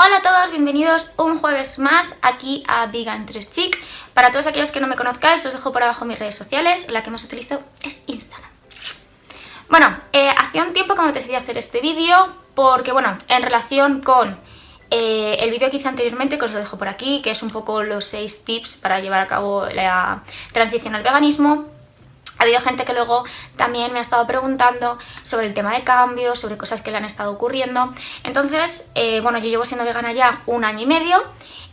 Hola a todos, bienvenidos un jueves más aquí a Vegan 3 Chic. Para todos aquellos que no me conozcáis, os dejo por abajo mis redes sociales. La que más utilizo es Instagram. Bueno, hacía un tiempo que me decidí hacer este vídeo porque, bueno, en relación con el vídeo que hice anteriormente, que os lo dejo por aquí, que es un poco los 6 tips para llevar a cabo la transición al veganismo. Ha habido gente que luego también me ha estado preguntando sobre el tema de cambios, sobre cosas que le han estado ocurriendo. Entonces, bueno, yo llevo siendo vegana ya 1 año y medio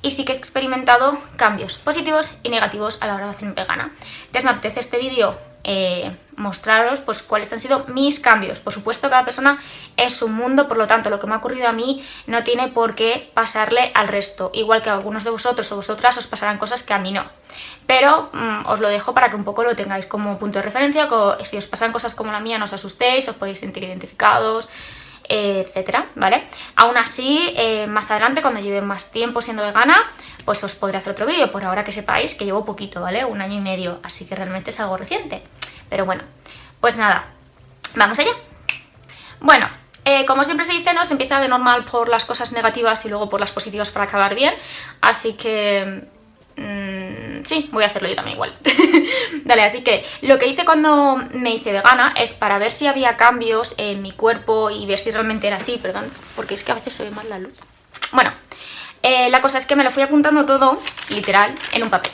y sí que he experimentado cambios positivos y negativos a la hora de hacerme vegana. Entonces me apetece este vídeo mostraros pues cuáles han sido mis cambios. Por supuesto, cada persona es un mundo, por lo tanto lo que me ha ocurrido a mí no tiene por qué pasarle al resto, igual que a algunos de vosotros o vosotras os pasarán cosas que a mí no, pero os lo dejo para que un poco lo tengáis como punto de referencia, que si os pasan cosas como la mía no os asustéis, os podéis sentir identificados, etcétera, ¿vale? Aún así, más adelante, cuando lleve más tiempo siendo vegana, pues os podré hacer otro vídeo. Por ahora que sepáis que llevo poquito, ¿vale? 1 año y medio, así que realmente es algo reciente. Pero bueno, pues nada, vamos allá. Bueno, como siempre se dice, ¿no? Se empieza de normal por las cosas negativas y luego por las positivas para acabar bien, así que sí, voy a hacerlo yo también igual. Dale, así que lo que hice cuando me hice vegana es para ver si había cambios en mi cuerpo y ver si realmente era así, perdón, porque es que a veces se ve mal la luz. Bueno, la cosa es que me lo fui apuntando todo, literal, en un papel.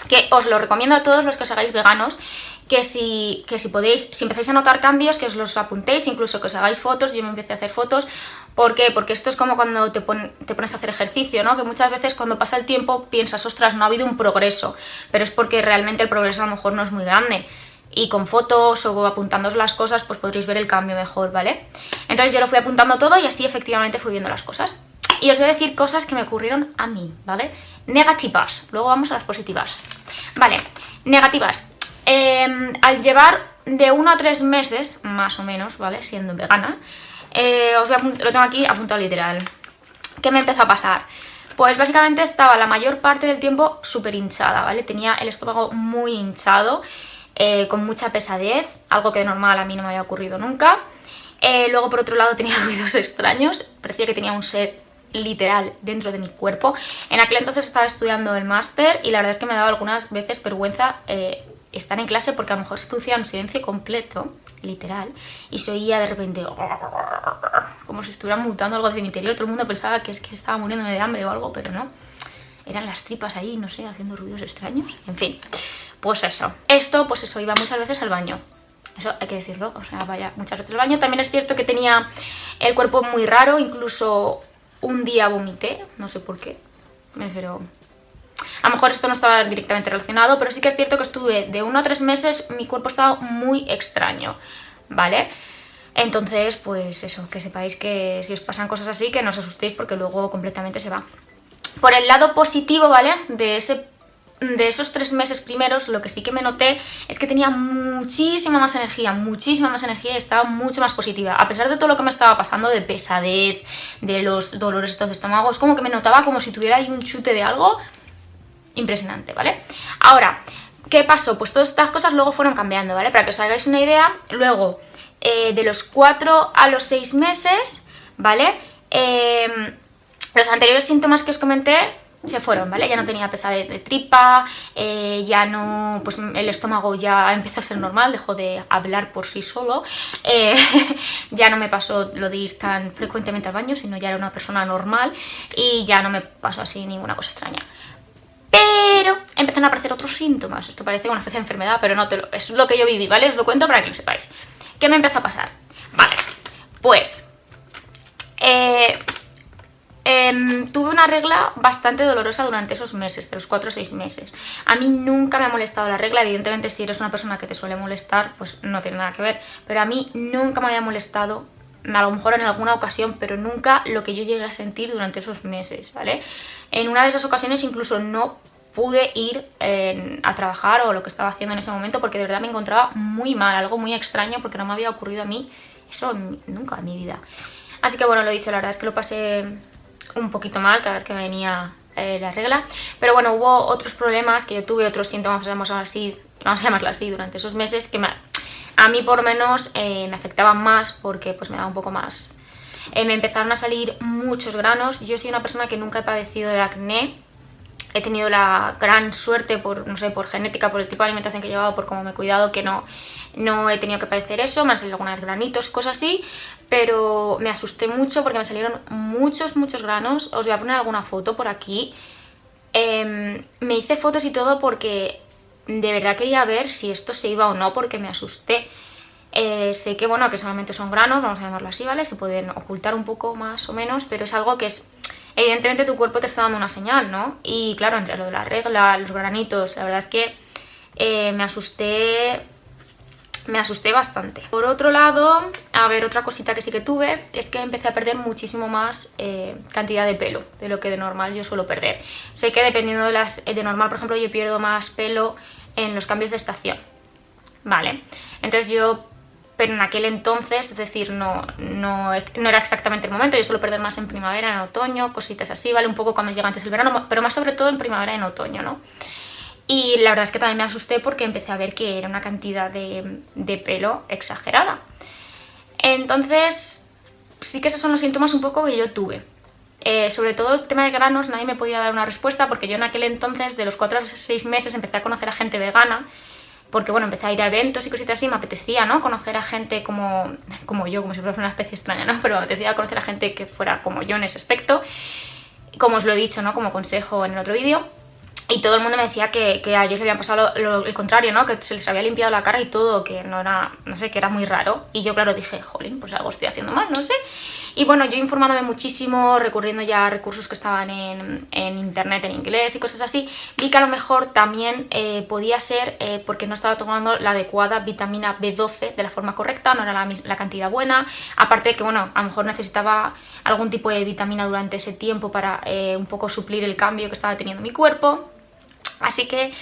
Que os lo recomiendo a todos los que os hagáis veganos, que si podéis, si empezáis a notar cambios, que os los apuntéis, incluso que os hagáis fotos. Yo me empecé a hacer fotos. ¿Por qué? Porque esto es como cuando te pones a hacer ejercicio, ¿no? Que muchas veces cuando pasa el tiempo piensas, ostras, no ha habido un progreso, pero es porque realmente el progreso a lo mejor no es muy grande. Y con fotos o apuntándoos las cosas, pues podréis ver el cambio mejor, ¿vale? Entonces yo lo fui apuntando todo y así efectivamente fui viendo las cosas. Y os voy a decir cosas que me ocurrieron a mí, ¿vale? Negativas, luego vamos a las positivas. Vale, negativas. Al llevar de 1 a 3 meses, más o menos, ¿vale? Siendo vegana, lo tengo aquí apuntado literal. ¿Qué me empezó a pasar? Pues básicamente estaba la mayor parte del tiempo súper hinchada, ¿vale? Tenía el estómago muy hinchado, con mucha pesadez, algo que de normal a mí no me había ocurrido nunca. Luego, por otro lado, tenía ruidos extraños, parecía que tenía un ser literal dentro de mi cuerpo. En aquel entonces estaba estudiando el máster y la verdad es que me daba algunas veces vergüenza estar en clase porque a lo mejor se producía un silencio completo, literal, y se oía de repente como si estuviera mutando algo de mi interior. Todo el mundo pensaba que es que estaba muriéndome de hambre o algo, pero no. Eran las tripas ahí, no sé, haciendo ruidos extraños. En fin, pues eso. Pues eso, iba muchas veces al baño. Eso hay que decirlo, o sea, vaya muchas veces al baño. También es cierto que tenía el cuerpo muy raro, incluso un día vomité, no sé por qué, pero a lo mejor esto no estaba directamente relacionado, pero sí que es cierto que estuve de 1 a 3 meses, mi cuerpo estaba muy extraño, ¿vale? Entonces, pues eso, que sepáis que si os pasan cosas así, que no os asustéis porque luego completamente se va. Por el lado positivo, ¿vale? De esos 3 meses primeros, lo que sí que me noté es que tenía muchísima más energía y estaba mucho más positiva. A pesar de todo lo que me estaba pasando, de pesadez, de los dolores estos de estómago, es como que me notaba como si tuviera ahí un chute de algo impresionante, ¿vale? Ahora, ¿qué pasó? Pues todas estas cosas luego fueron cambiando, ¿vale? Para que os hagáis una idea, luego de los 4 a los 6 meses, ¿vale? Los anteriores síntomas que os comenté se fueron, ¿vale? Ya no tenía pesadez de tripa, ya no, pues el estómago ya empezó a ser normal, dejó de hablar por sí solo, ya no me pasó lo de ir tan frecuentemente al baño, sino ya era una persona normal y ya no me pasó así ninguna cosa extraña. Pero empezaron a aparecer otros síntomas. Esto parece una especie de enfermedad, pero no, es lo que yo viví, ¿vale? Os lo cuento para que lo sepáis. ¿Qué me empezó a pasar? Vale, pues tuve una regla bastante dolorosa durante esos meses, de los 4 o 6 meses. A mí nunca me ha molestado la regla. Evidentemente, si eres una persona que te suele molestar, pues no tiene nada que ver. Pero a mí nunca me había molestado, a lo mejor en alguna ocasión, pero nunca lo que yo llegué a sentir durante esos meses, ¿vale? En una de esas ocasiones incluso no pude ir a trabajar o lo que estaba haciendo en ese momento porque de verdad me encontraba muy mal, algo muy extraño porque no me había ocurrido a mí eso nunca en mi vida. Así que bueno, lo dicho, la verdad es que lo pasé un poquito mal cada vez que me venía la regla, pero bueno, hubo otros problemas que yo tuve, otros síntomas, vamos a llamarlo así, durante esos meses que a mí por lo menos me afectaban más porque pues me daba un poco más me empezaron a salir muchos granos. Yo soy una persona que nunca he padecido de acné. He tenido la gran suerte por, no sé, por genética, por el tipo de alimentación que he llevado, por cómo me he cuidado, que no he tenido que padecer eso. Me han salido algunas granitos, cosas así, pero me asusté mucho porque me salieron muchos granos. Os voy a poner alguna foto por aquí. Me hice fotos y todo porque de verdad quería ver si esto se iba o no, porque me asusté. Sé que, bueno, que solamente son granos, vamos a llamarlo así, ¿vale? Se pueden ocultar un poco más o menos, pero es algo que es... Evidentemente tu cuerpo te está dando una señal, ¿no? Y claro, entre lo de la regla, los granitos, la verdad es que me asusté bastante. Por otro lado, a ver, otra cosita que sí que tuve es que empecé a perder muchísimo más cantidad de pelo de lo que de normal yo suelo perder. Sé que dependiendo de normal, por ejemplo, yo pierdo más pelo en los cambios de estación, ¿vale? Entonces pero en aquel entonces, es decir, no era exactamente el momento, yo suelo perder más en primavera, en otoño, cositas así, ¿vale? Un poco cuando llega antes el verano, pero más sobre todo en primavera y en otoño, ¿no? Y la verdad es que también me asusté porque empecé a ver que era una cantidad de pelo exagerada. Entonces, sí que esos son los síntomas un poco que yo tuve. Sobre todo el tema de granos, nadie me podía dar una respuesta porque yo en aquel entonces, de los 4 a 6 meses, empecé a conocer a gente vegana. Porque bueno, empecé a ir a eventos y cositas así, me apetecía, ¿no? Conocer a gente como yo, como si fuera una especie extraña, ¿no? Pero me apetecía conocer a gente que fuera como yo en ese aspecto. Como os lo he dicho, ¿no? Como consejo en el otro vídeo. Y todo el mundo me decía que a ellos le habían pasado el contrario, ¿no? Que se les había limpiado la cara y todo, que no era, no sé, que era muy raro. Y yo, claro, dije, jolín, pues algo estoy haciendo mal, no sé. Y bueno, yo informándome muchísimo, recurriendo ya a recursos que estaban en internet, en inglés y cosas así, vi que a lo mejor también podía ser porque no estaba tomando la adecuada vitamina B12 de la forma correcta, no era la cantidad buena. Aparte de que, bueno, a lo mejor necesitaba algún tipo de vitamina durante ese tiempo para un poco suplir el cambio que estaba teniendo mi cuerpo. Así que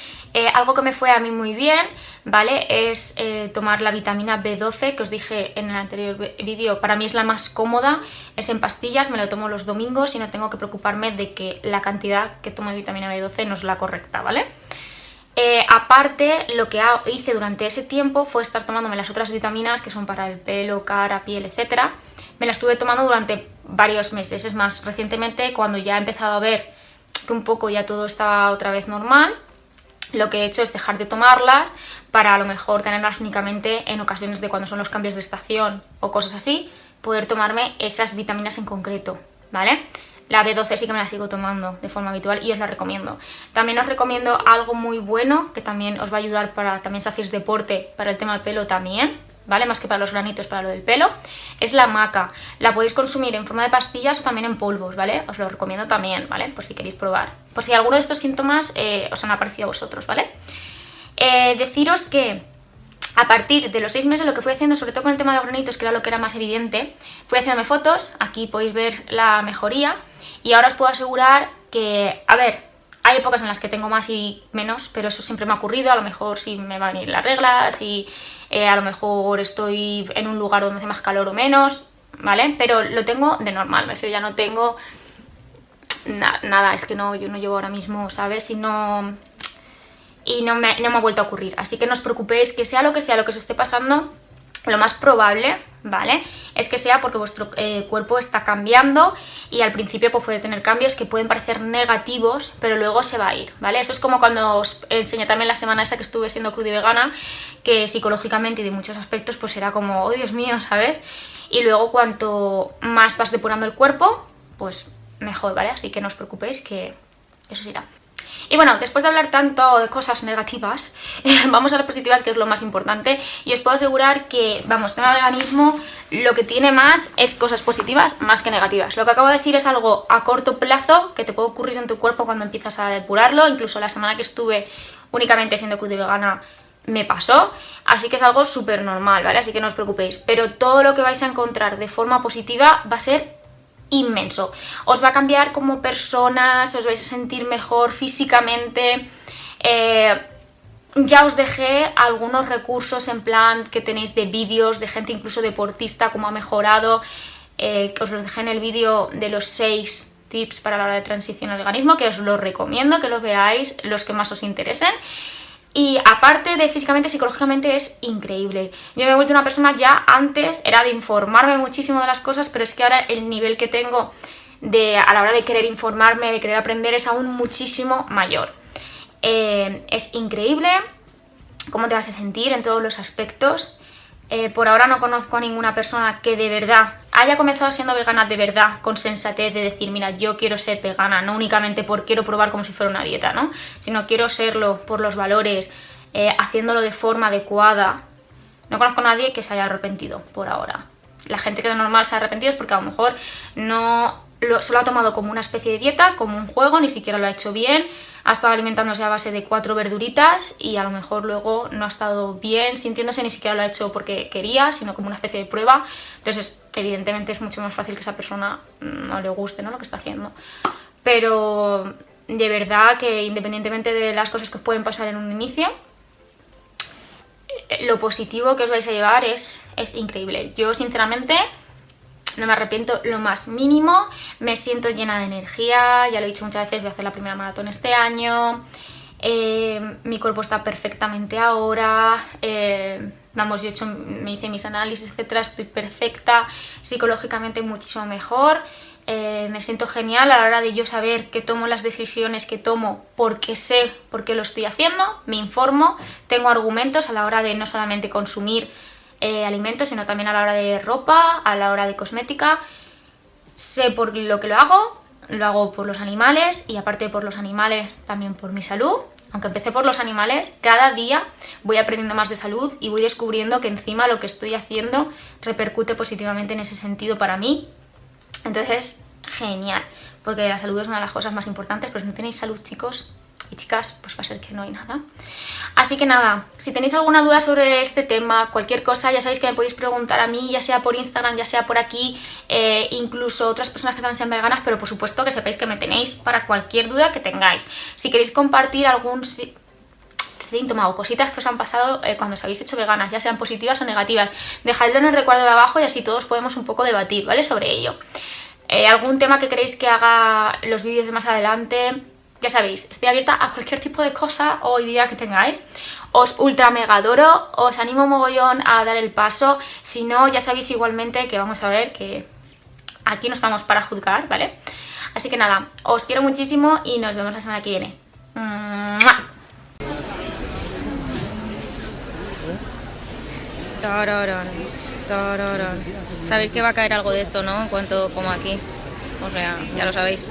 algo que me fue a mí muy bien, ¿vale? Es tomar la vitamina B12, que os dije en el anterior vídeo, para mí es la más cómoda, es en pastillas, me lo tomo los domingos y no tengo que preocuparme de que la cantidad que tomo de vitamina B12 no es la correcta, ¿vale? Aparte, lo que hice durante ese tiempo fue estar tomándome las otras vitaminas que son para el pelo, cara, piel, etcétera. Me las estuve tomando durante varios meses, es más, recientemente cuando ya he empezado a ver que un poco ya todo estaba otra vez normal, lo que he hecho es dejar de tomarlas para a lo mejor tenerlas únicamente en ocasiones de cuando son los cambios de estación o cosas así, poder tomarme esas vitaminas en concreto, ¿vale? La B12 sí que me la sigo tomando de forma habitual y os la recomiendo. También os recomiendo algo muy bueno que también os va a ayudar para también si hacéis deporte, para el tema del pelo también, ¿vale? Más que para los granitos, para lo del pelo, es la maca. La podéis consumir en forma de pastillas o también en polvos, ¿vale? Os lo recomiendo también, ¿vale? Por si queréis probar. Por si alguno de estos síntomas os han aparecido a vosotros, ¿vale? Deciros que a partir de los 6 meses lo que fui haciendo, sobre todo con el tema de los granitos, que era lo que era más evidente, fui haciéndome fotos, aquí podéis ver la mejoría, y ahora os puedo asegurar que, a ver, hay épocas en las que tengo más y menos, pero eso siempre me ha ocurrido, a lo mejor si me van a ir las reglas, si a lo mejor estoy en un lugar donde hace más calor o menos, ¿vale? Pero lo tengo de normal, me refiero, ya no tengo nada, es que no, yo no llevo ahora mismo, ¿sabes? Y no me ha vuelto a ocurrir, así que no os preocupéis, que sea lo que os esté pasando, lo más probable, ¿vale? Es que sea porque vuestro cuerpo está cambiando y al principio pues, puede tener cambios que pueden parecer negativos, pero luego se va a ir, ¿vale? Eso es como cuando os enseñé también la semana esa que estuve siendo cruda y vegana, que psicológicamente y de muchos aspectos pues era como, oh Dios mío, ¿sabes? Y luego cuanto más vas depurando el cuerpo, pues mejor, ¿vale? Así que no os preocupéis que eso se irá. Y bueno, después de hablar tanto de cosas negativas, vamos a las positivas, que es lo más importante. Y os puedo asegurar que, vamos, tema veganismo, lo que tiene más es cosas positivas más que negativas. Lo que acabo de decir es algo a corto plazo que te puede ocurrir en tu cuerpo cuando empiezas a depurarlo. Incluso la semana que estuve únicamente siendo cruda y vegana me pasó, así que es algo súper normal, ¿vale? Así que no os preocupéis. Pero todo lo que vais a encontrar de forma positiva va a ser inmenso. Os va a cambiar como personas, os vais a sentir mejor físicamente. Ya os dejé algunos recursos en plan que tenéis de vídeos de gente incluso deportista, cómo ha mejorado. Os los dejé en el vídeo de los 6 tips para la hora de transición al veganismo, que os los recomiendo que los veáis los que más os interesen. Y aparte de físicamente, psicológicamente es increíble. Yo me he vuelto una persona, ya antes era de informarme muchísimo de las cosas, pero es que ahora el nivel que tengo a la hora de querer informarme, de querer aprender, es aún muchísimo mayor. Es increíble cómo te vas a sentir en todos los aspectos. Por ahora no conozco a ninguna persona que de verdad haya comenzado siendo vegana de verdad, con sensatez de decir, mira, yo quiero ser vegana, no únicamente por quiero probar como si fuera una dieta, ¿no? Sino quiero serlo por los valores, haciéndolo de forma adecuada. No conozco a nadie que se haya arrepentido por ahora. La gente que de normal se ha arrepentido es porque a lo mejor se lo ha tomado como una especie de dieta, como un juego, ni siquiera lo ha hecho bien, ha estado alimentándose a base de 4 verduritas y a lo mejor luego no ha estado bien sintiéndose, ni siquiera lo ha hecho porque quería, sino como una especie de prueba. Entonces, evidentemente es mucho más fácil que esa persona no le guste, ¿no?, lo que está haciendo. Pero de verdad que independientemente de las cosas que os pueden pasar en un inicio, lo positivo que os vais a llevar es increíble. Yo sinceramente no me arrepiento lo más mínimo, me siento llena de energía, ya lo he dicho muchas veces, voy a hacer la primera maratón este año, mi cuerpo está perfectamente ahora, vamos, me hice mis análisis, etcétera, estoy perfecta, psicológicamente muchísimo mejor, me siento genial a la hora de yo saber que tomo las decisiones que tomo porque sé por qué lo estoy haciendo, me informo, tengo argumentos a la hora de no solamente consumir alimentos, sino también a la hora de ropa, a la hora de cosmética. Sé por lo que lo hago por los animales y aparte de por los animales también por mi salud. Aunque empecé por los animales, cada día voy aprendiendo más de salud y voy descubriendo que encima lo que estoy haciendo repercute positivamente en ese sentido para mí. Entonces, genial, porque la salud es una de las cosas más importantes, pero si no tenéis salud, chicos y chicas, pues va a ser que no hay nada. Así que nada, si tenéis alguna duda sobre este tema, cualquier cosa, ya sabéis que me podéis preguntar a mí, ya sea por Instagram, ya sea por aquí, incluso otras personas que también sean veganas, pero por supuesto que sepáis que me tenéis para cualquier duda que tengáis. Si queréis compartir algún síntoma o cositas que os han pasado cuando os habéis hecho veganas, ya sean positivas o negativas, dejadlo en el recuadro de abajo y así todos podemos un poco debatir, ¿vale?, sobre ello. Algún tema que queréis que haga los vídeos de más adelante, ya sabéis, estoy abierta a cualquier tipo de cosa o idea que tengáis. Os ultra mega adoro, os animo mogollón a dar el paso. Si no, ya sabéis igualmente que vamos a ver que aquí no estamos para juzgar, ¿vale? Así que nada, os quiero muchísimo y nos vemos la semana que viene. ¡Mua! Sabéis que va a caer algo de esto, ¿no? En cuanto como aquí. O sea, ya lo sabéis.